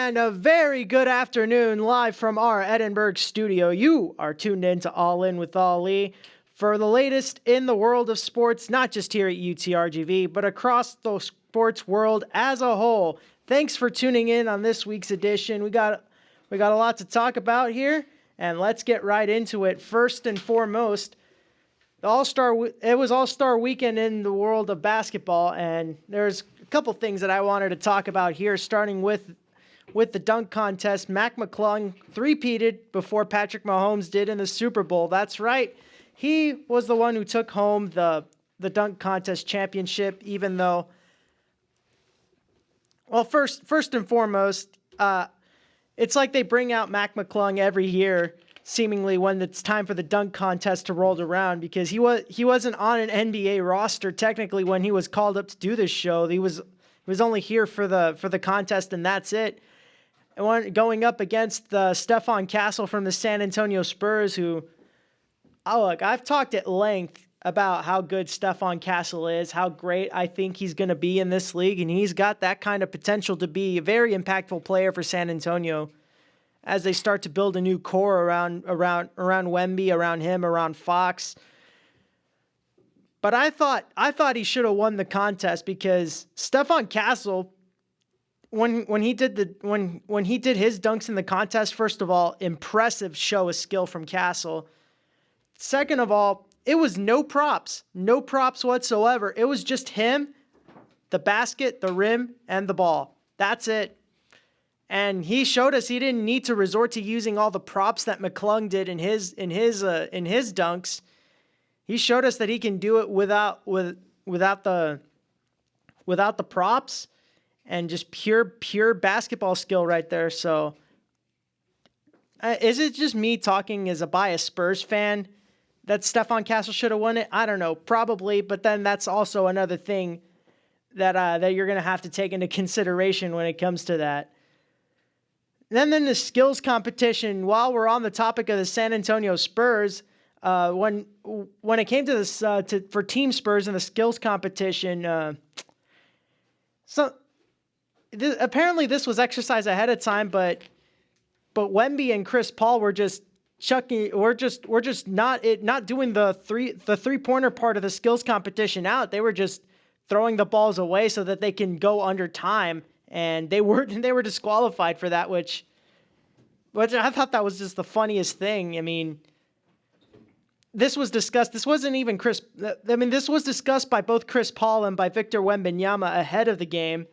And a very good afternoon live from our Edinburgh studio. You are tuned in to All In with Ali for the latest in the world of sports, not just here at UTRGV, but across the sports world as a whole. Thanks for tuning in on this week's edition. We got a lot to talk about here, and let's get right into it. First and foremost, it was All-Star weekend in the world of basketball, and there's a couple things that I wanted to talk about here, starting with the dunk contest. Mac McClung three-peated before Patrick Mahomes did in the Super Bowl. That's right. He was the one who took home the dunk contest championship, even though, well, first and foremost, it's like they bring out Mac McClung every year, seemingly when it's time for the dunk contest to roll around, because he wasn't on an NBA roster technically when he was called up to do this show. He was only here for the contest, and that's it. And going up against Stephon Castle from the San Antonio Spurs, who, look, I've talked at length about how good Stephon Castle is, how great I think he's going to be in this league, and he's got that kind of potential to be a very impactful player for San Antonio as they start to build a new core around Wemby, around him, around Fox. But I thought he should have won the contest, because Stephon Castle, when he did his dunks in the contest, first of all, impressive show of skill from Castle. Second of all, it was no props whatsoever. It was just him, the basket, the rim, and the ball. That's it. And he showed us he didn't need to resort to using all the props that McClung did in his dunks. He showed us that he can do it without the props, and just pure basketball skill right there. So, is it just me talking as a biased Spurs fan that Stephon Castle should have won it? I don't know, probably. But then that's also another thing that you're gonna have to take into consideration when it comes to that. Then the skills competition. While we're on the topic of the San Antonio Spurs, when it came to this for Team Spurs in the skills competition, apparently this was exercised ahead of time, but Wemby and Chris Paul were just chucking, or just not doing the three-pointer part of the skills competition out. They were just throwing the balls away so that they can go under time. And they were disqualified for that, which I thought that was just the funniest thing. I mean, this was discussed. This wasn't even this was discussed by both Chris Paul and by Victor Wembanyama ahead of the game,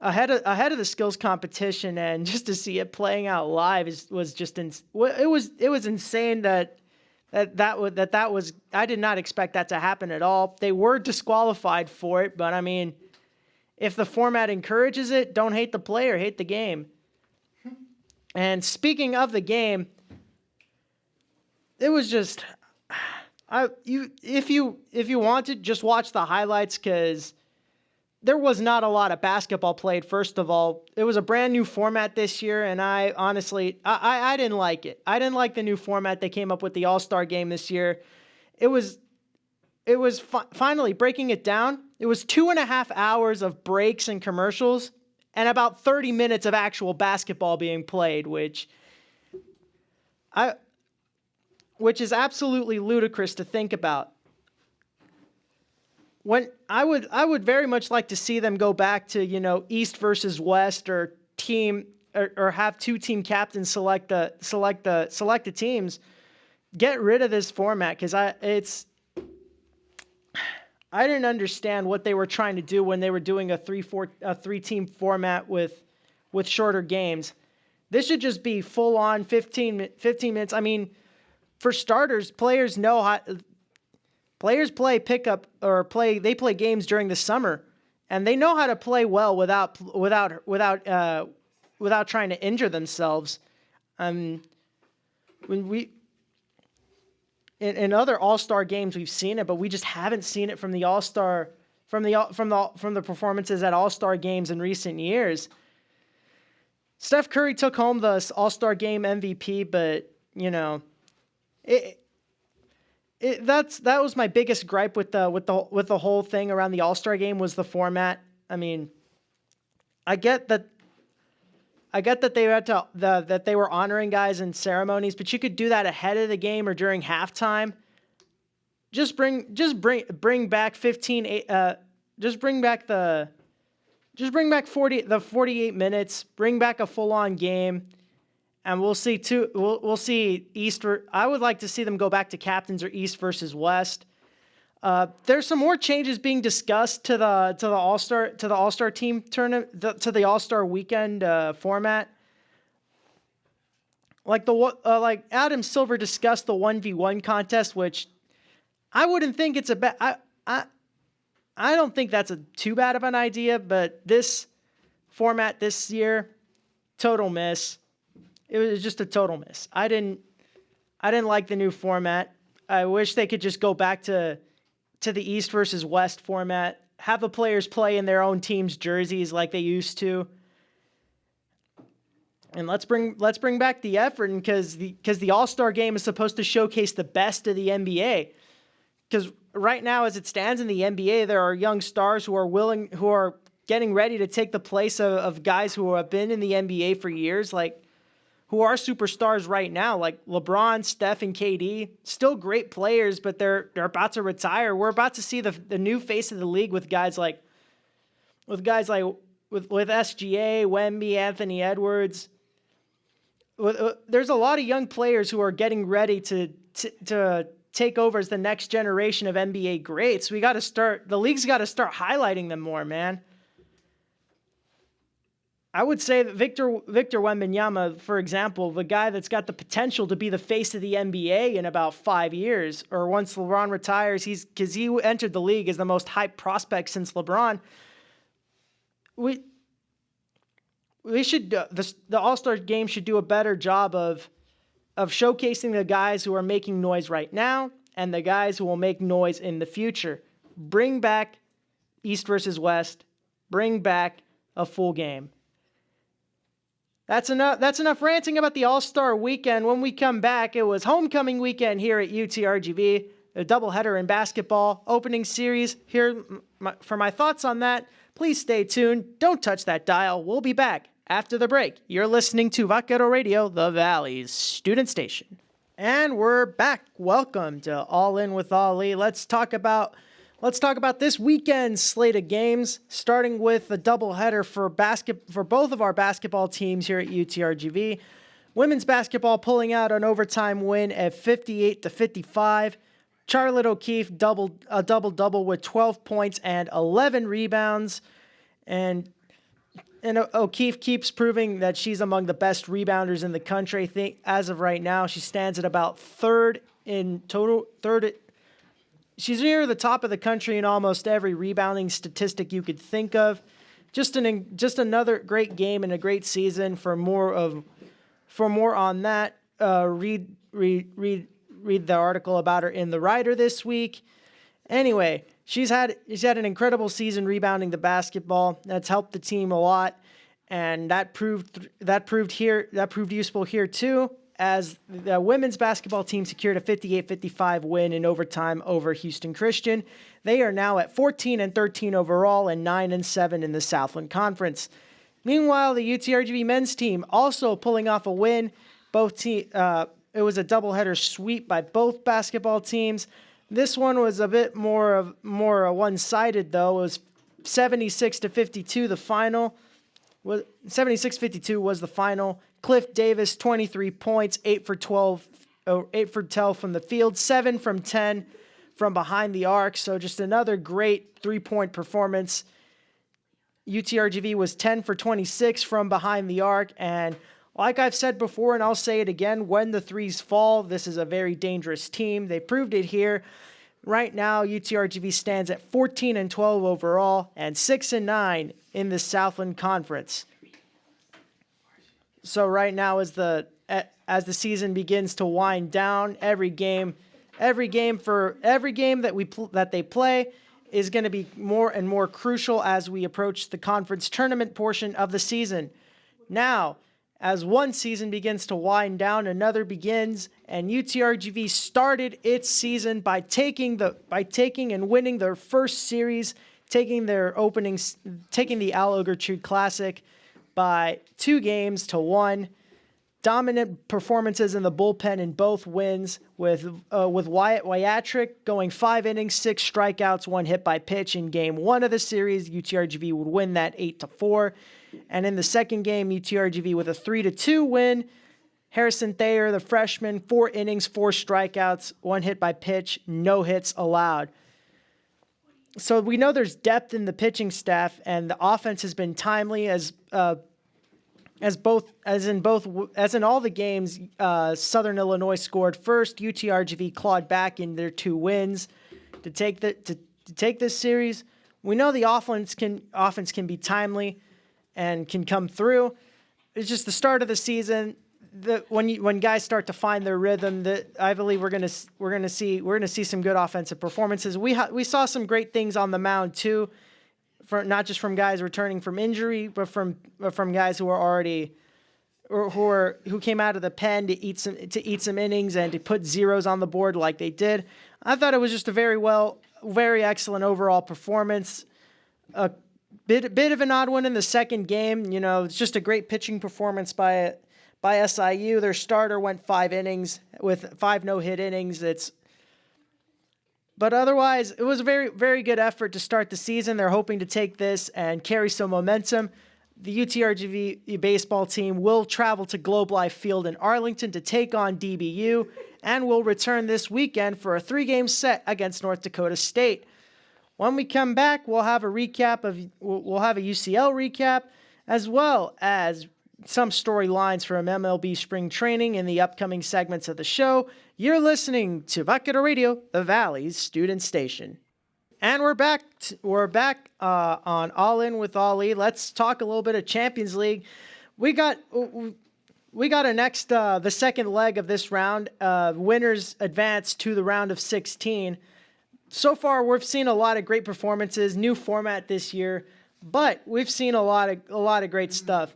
ahead of the skills competition, and just to see it playing out live was just it was insane that was. I did not expect that to happen at all. They were disqualified for it, but I mean, if the format encourages it, don't hate the player, hate the game. And speaking of the game, it was just, if you want to, just watch the highlights, because there was not a lot of basketball played. First of all, it was a brand new format this year, and I honestly didn't like it. I didn't like the new format they came up with, the All-Star game this year. It was finally breaking it down. It was 2.5 hours of breaks and commercials, and about 30 minutes of actual basketball being played, which is absolutely ludicrous to think about. When I would very much like to see them go back to, East versus West, or have two team captains select the teams. Get rid of this format, because I didn't understand what they were trying to do when they were doing a three-team format with shorter games. This should just be full-on 15 minutes. I mean, for starters, players play pickup, or they play games during the summer, and they know how to play well without trying to injure themselves. In other All-Star games, we've seen it, but we just haven't seen it from the All-Star, from the performances at All-Star games in recent years. Steph Curry took home the All-Star game MVP, but that was my biggest gripe with the whole thing around the All-Star game, was the format. I mean, I get that I get that they had to that they were honoring guys in ceremonies, but you could do that ahead of the game or during halftime. Just bring back 15. Just bring back 48 minutes. Bring back a full on game, and we'll see too. We'll see East. I would like to see them go back to captains or East versus West. There's some more changes being discussed to the All-Star team tournament, to the All-Star weekend format. Like Adam Silver discussed the 1v1 contest, which I wouldn't think it's a bad. I don't think that's too bad of an idea, but this format this year, total miss. It was just a total miss. I didn't like the new format. I wish they could just go back to the East versus West format, have the players play in their own team's jerseys like they used to. And let's bring back the effort, because the All-Star game is supposed to showcase the best of the NBA. Because right now, as it stands in the NBA, there are young stars who are getting ready to take the place of guys who have been in the NBA for years, like who are superstars right now, like LeBron, Steph, and KD. Still great players, but they're about to retire. We're about to see the new face of the league with guys like SGA, Wemby, Anthony Edwards. There's a lot of young players who are getting ready to take over as the next generation of NBA greats. The league's got to start highlighting them more, man. I would say that Victor Wembanyama, for example, the guy that's got the potential to be the face of the NBA in about 5 years, or once LeBron retires, because he entered the league as the most hyped prospect since LeBron. We should the All-Star game should do a better job of showcasing the guys who are making noise right now and the guys who will make noise in the future. Bring back East versus West. Bring back a full game. That's enough ranting about the All-Star weekend. When we come back, it was homecoming weekend here at UTRGV, a doubleheader in basketball, opening series. Here for my thoughts on that. Please stay tuned. Don't touch that dial. We'll be back after the break. You're listening to Vaquero Radio, the Valley's student station. And we're back. Welcome to All In with Ali. Let's talk about this weekend's slate of games, starting with a doubleheader for both of our basketball teams here at UTRGV. Women's basketball pulling out an overtime win at 58-55. Charlotte O'Keefe a double-double with 12 points and 11 rebounds. And O'Keefe keeps proving that she's among the best rebounders in the country. I think as of right now, she stands at about third in total. She's near the top of the country in almost every rebounding statistic you could think of. Just another great game and a great season. For more on that, read the article about her in The Rider this week. Anyway, she's had an incredible season rebounding the basketball. That's helped the team a lot, and that proved useful here too, as the women's basketball team secured a 58-55 win in overtime over Houston Christian. They are now at 14-13 overall and 9-7 in the Southland Conference. Meanwhile, the UTRGV men's team also pulling off a win. It was a doubleheader sweep by both basketball teams. This one was a bit more one-sided though. It was 76-52 the final. 76-52 was the final. Cliff Davis, 23 points, 8 for 12 from the field, 7 from 10 from behind the arc. So just another great three-point performance. UTRGV was 10 for 26 from behind the arc. And like I've said before, and I'll say it again, when the threes fall, this is a very dangerous team. They proved it here. Right now, UTRGV stands at 14-12 overall and 6-9 in the Southland Conference. So right now, as the season begins to wind down, every game that they play is going to be more and more crucial as we approach the conference tournament portion of the season. Now, as one season begins to wind down, another begins, and UTRGV started its season by taking and winning their first series, taking the Al Ogertrude Classic by 2-1. Dominant performances in the bullpen in both wins, with Wyatt Wyatrick going 5 innings, 6 strikeouts, 1 hit by pitch in Game 1 of the series. UTRGV would win that 8-4. And in the second game, UTRGV with a 3-2 win. Harrison Thayer, the freshman, 4 innings, 4 strikeouts, 1 hit by pitch, no hits allowed. So we know there's depth in the pitching staff, and the offense has been timely as in all the games. Southern Illinois scored first. UTRGV clawed back in their 2 wins to take this series. We know the offense can be timely and can come through. It's just the start of the season. When guys start to find their rhythm, I believe we're gonna see some good offensive performances. We saw some great things on the mound too, not just from guys returning from injury, but from guys who are already who came out of the pen to eat some innings and to put zeros on the board like they did. I thought it was just a very excellent overall performance. A bit of an odd one in the second game. You know, it's just a great pitching performance by SIU. Their starter went 5 innings with 5 no-hit innings. But otherwise, it was a very, very good effort to start the season. They're hoping to take this and carry some momentum. The UTRGV baseball team will travel to Globe Life Field in Arlington to take on DBU and will return this weekend for a 3-game set against North Dakota State. When we come back, we'll have a UCL recap, as well as some storylines from MLB spring training in the upcoming segments of the show. You're listening to Vaquero Radio, the Valley's student station. And we're back on All In with Ali. Let's talk a little bit of Champions League. We got the second leg of this round. Winners advance to the round of 16. So far, we've seen a lot of great performances, new format this year, but we've seen a lot of great stuff.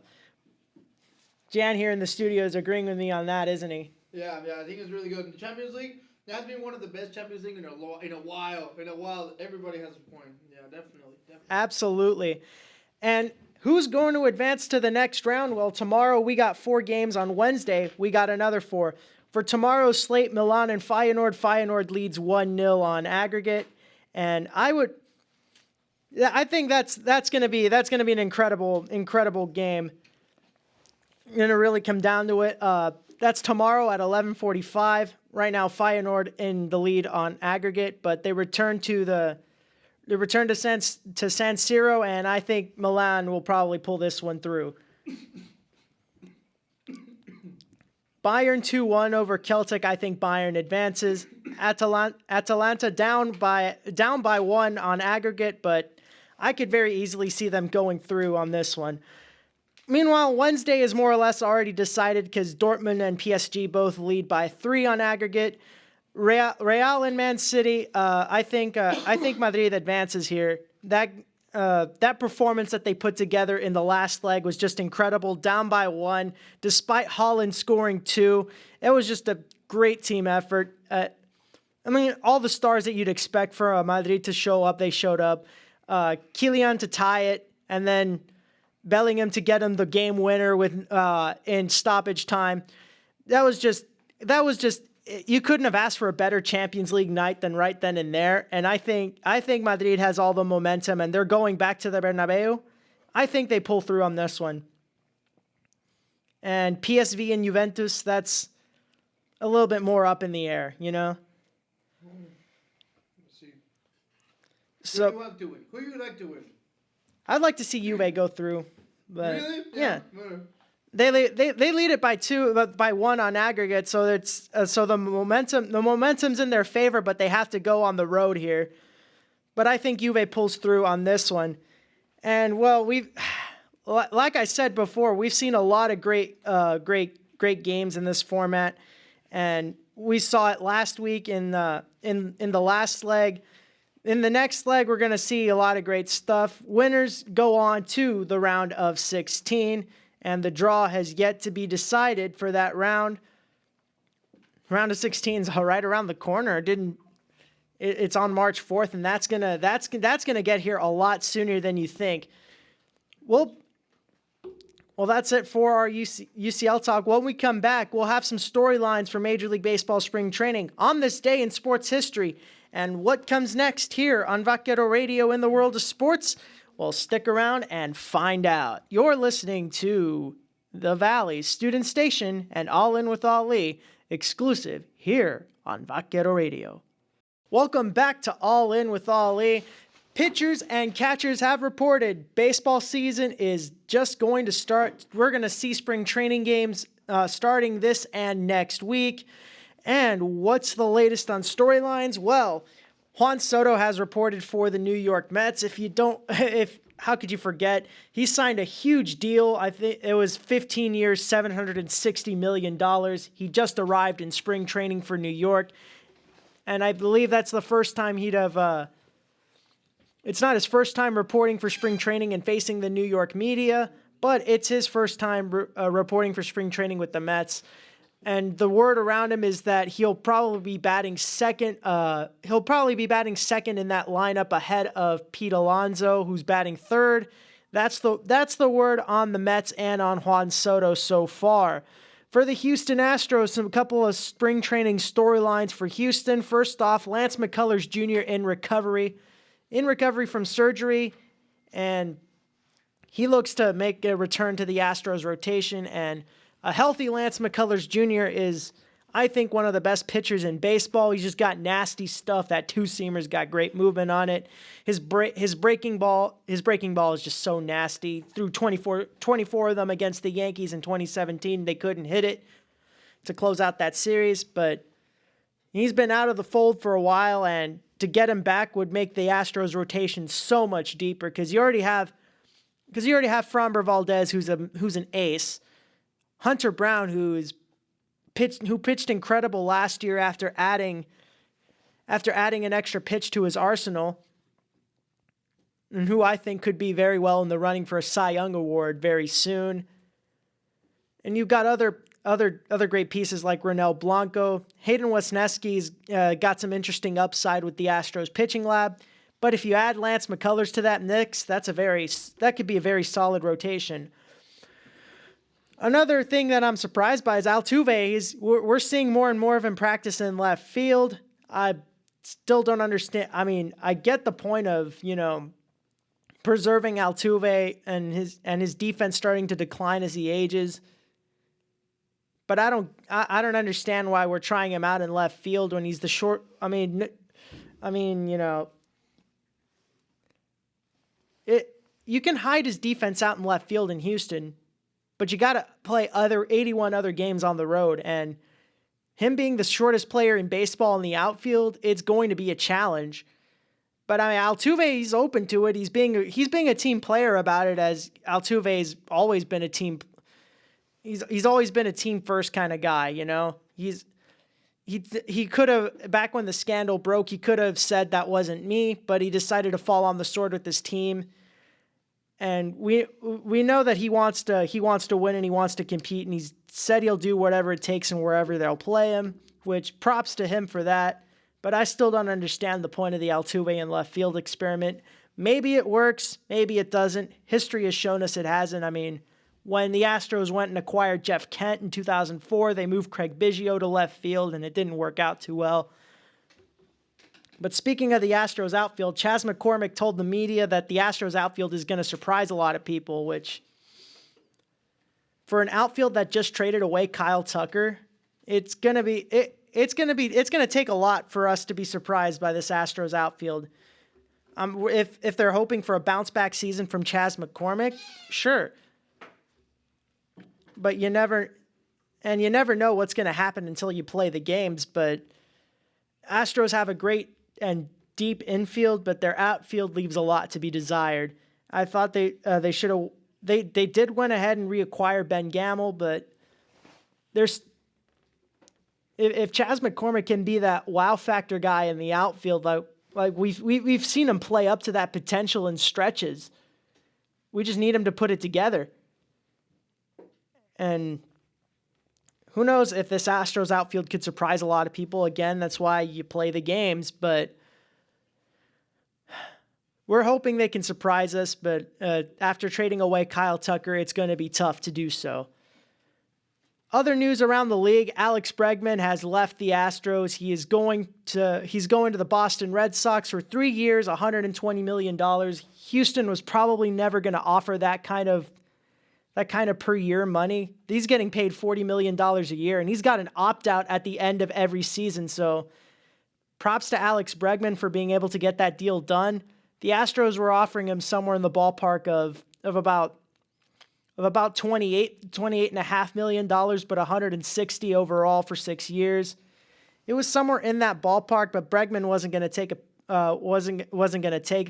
Jan here in the studio is agreeing with me on that, isn't he? Yeah, I think it's really good. In the Champions League, that's been one of the best Champions League in a while. Everybody has a point. Yeah, definitely. Absolutely. And who's going to advance to the next round? Well, tomorrow we got 4 games. On Wednesday, we got another 4. For tomorrow's slate, Milan and Feyenoord. Feyenoord leads 1-0 on aggregate. And I think that's going to be an incredible game. Going to really come down to it. That's tomorrow at 11:45. Right now, Feyenoord in the lead on aggregate, but they return to San Siro, and I think Milan will probably pull this one through. Bayern 2-1 over Celtic. I think Bayern advances. Atalanta down by 1 on aggregate, but I could very easily see them going through on this one. Meanwhile, Wednesday is more or less already decided because Dortmund and PSG both lead by 3 on aggregate. Real and Man City, I think Madrid advances here. That performance that they put together in the last leg was just incredible. Down by 1, despite Haaland scoring 2. It was just a great team effort. All the stars that you'd expect for Madrid to show up, they showed up. Kylian to tie it, and then Bellingham to get him the game winner in stoppage time. That was just you couldn't have asked for a better Champions League night than right then and there. And I think Madrid has all the momentum, and they're going back to the Bernabeu. I think they pull through on this one. And PSV and Juventus, that's a little bit more up in the air, you know. Let's see. So who you like to win? I'd like to see Juve go through, but really? Yeah. They lead it by 1 on aggregate, so it's the momentum's in their favor, but they have to go on the road here. But I think Juve pulls through on this one, and well, like I said before, we've seen a lot of great games in this format, and we saw it last week in the last leg. In the next leg, we're going to see a lot of great stuff. Winners go on to the round of 16, and the draw has yet to be decided for that round. Round of 16 is right around the corner. It's on March 4th, and that's gonna get here a lot sooner than you think. We'll Well, that's it for our UCL talk. When we come back, we'll have some storylines for Major League Baseball spring training on this day in sports history. And what comes next here on Vaquero Radio in the world of sports? Well, stick around and find out. You're listening to The Valley Student Station and All In with Ali, exclusive here on Vaquero Radio. Welcome back to All In with Ali. Pitchers and catchers have reported baseball season is just going to start. We're going to see spring training games starting this and next week. And what's the latest on storylines? Well, Juan Soto has reported for the New York Mets. How could you forget? He signed a huge deal. I think it was 15 years, $760 million. He just arrived in spring training for New York. And I believe that's the first time he'd have... It's not his first time reporting for spring training and facing the New York media, but it's his first time reporting for spring training with the Mets. And the word around him is that he'll probably be batting second. He'll probably be batting second in that lineup ahead of Pete Alonso, who's batting third. That's the word on the Mets and on Juan Soto so far. For the Houston Astros, a couple of spring training storylines for Houston. First off, Lance McCullers Jr. in recovery from surgery, and he looks to make a return to the Astros rotation. And a healthy Lance McCullers Jr. is, I think, one of the best pitchers in baseball. He's just got nasty stuff. That two-seamer's got great movement on it. His breaking ball is just so nasty. Threw 24 of them against the Yankees in 2017. They couldn't hit it to close out that series, but he's been out of the fold for a while, and to get him back would make the Astros rotation so much deeper because you already have Framber Valdez, who's an ace, Hunter Brown, who pitched incredible last year after adding an extra pitch to his arsenal, and who I think could be very well in the running for a Cy Young award very soon. And you've got other great pieces like Ronel Blanco. Hayden Wesneski's got some interesting upside with the Astros pitching lab. But if you add Lance McCullers to that mix, that could be a very solid rotation. Another thing that I'm surprised by is Altuve. We're seeing more and more of him practice in left field. I still don't understand. I mean, I get the point of, preserving Altuve and his defense starting to decline as he ages. But I don't understand why we're trying him out in left field when he's the short. You can hide his defense out in left field in Houston, but you got to play 81 other games on the road, and him being the shortest player in baseball in the outfield, it's going to be a challenge. But Altuve, he's open to it. He's being a team player about it, as Altuve's always been a team. He's always been a team first kind of guy, He could have, back when the scandal broke, he could have said that wasn't me, but he decided to fall on the sword with his team. And we know that he wants to win and he wants to compete, and he's said he'll do whatever it takes and wherever they'll play him, which props to him for that. But I still don't understand the point of the Altuve in left field experiment. Maybe it works, maybe it doesn't. History has shown us it hasn't. When the Astros went and acquired Jeff Kent in 2004, they moved Craig Biggio to left field, and it didn't work out too well. But speaking of the Astros outfield, Chas McCormick told the media that the Astros outfield is going to surprise a lot of people, which, for an outfield that just traded away Kyle Tucker, it's going to take a lot for us to be surprised by this Astros outfield. If they're hoping for a bounce back season from Chas McCormick, sure. But you never know what's going to happen until you play the games. But Astros have a great and deep infield, but their outfield leaves a lot to be desired. I thought they should have. They did went ahead and reacquire Ben Gamel, but if Chas McCormick can be that wow factor guy in the outfield, like we've seen him play up to that potential in stretches. We just need him to put it together. And who knows if this Astros outfield could surprise a lot of people. Again, that's why you play the games. But we're hoping they can surprise us, but after trading away Kyle Tucker, it's going to be tough to do so. Other news around the league, Alex Bregman has left the Astros. He's going to the Boston Red Sox for 3 years, $120 million. Houston was probably never going to offer that kind of per year money. He's getting paid $40 million a year, and he's got an opt-out at the end of every season. So props to Alex Bregman for being able to get that deal done. The Astros were offering him somewhere in the ballpark of about $28.5 million, but $160 overall for 6 years. It was somewhere in that ballpark, but Bregman wasn't going to take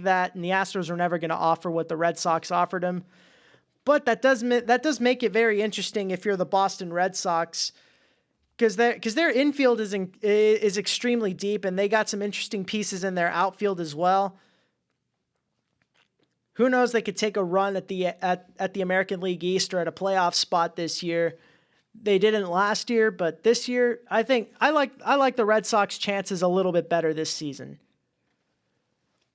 that, and the Astros were never going to offer what the Red Sox offered him. But that does make it very interesting if you're the Boston Red Sox, because their infield is extremely deep, and they got some interesting pieces in their outfield as well. Who knows? They could take a run at the American League East or at a playoff spot this year. They didn't last year, but this year I think I like the Red Sox chances a little bit better this season.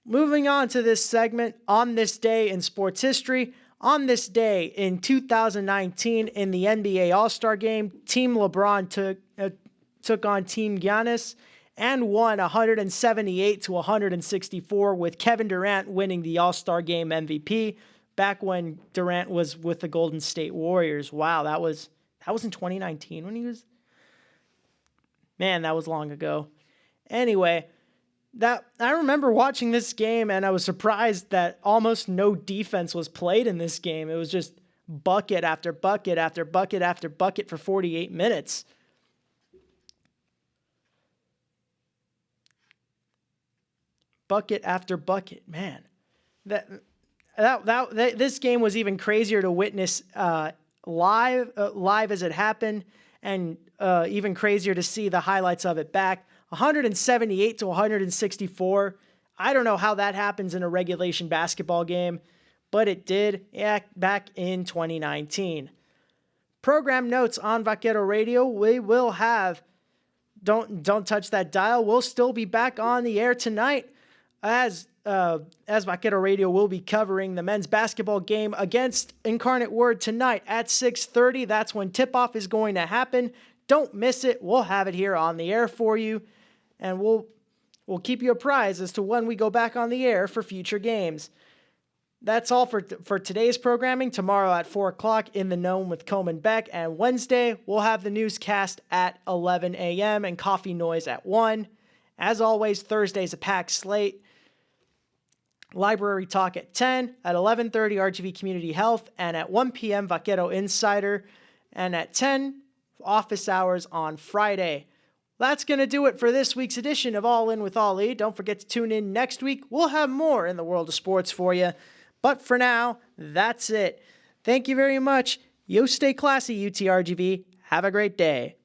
Moving on to this segment, on this day in sports history. On this day in 2019 in the NBA All-Star Game, Team LeBron took on Team Giannis and won 178-164, with Kevin Durant winning the All-Star Game MVP back when Durant was with the Golden State Warriors. Wow, that was in 2019 when he was... Man, that was long ago. Anyway, I remember watching this game, and I was surprised that almost no defense was played in this game. It was just bucket after bucket after bucket after bucket for 48 minutes. Bucket after bucket, man. This game was even crazier to witness live as it happened, and even crazier to see the highlights of it back. 178-164. I don't know how that happens in a regulation basketball game, but it did back in 2019. Program notes on Vaquero Radio. We will have, don't touch that dial. We'll still be back on the air tonight as Vaquero Radio will be covering the men's basketball game against Incarnate Word tonight at 6:30. That's when tip-off is going to happen. Don't miss it. We'll have it here on the air for you, and we'll keep you apprised as to when we go back on the air for future games. That's all for today's programming. Tomorrow at 4 o'clock, In the Gnome with Coleman Beck, and Wednesday we'll have the newscast at 11 a.m. and Coffee Noise at 1. As always, Thursday's a packed slate. Library Talk at 10, at 11:30 RGV Community Health, and at 1 p.m. Vaquero Insider, and at 10 office hours on Friday. That's going to do it for this week's edition of All In with Ali. Don't forget to tune in next week. We'll have more in the world of sports for you. But for now, that's it. Thank you very much. You stay classy, UTRGV. Have a great day.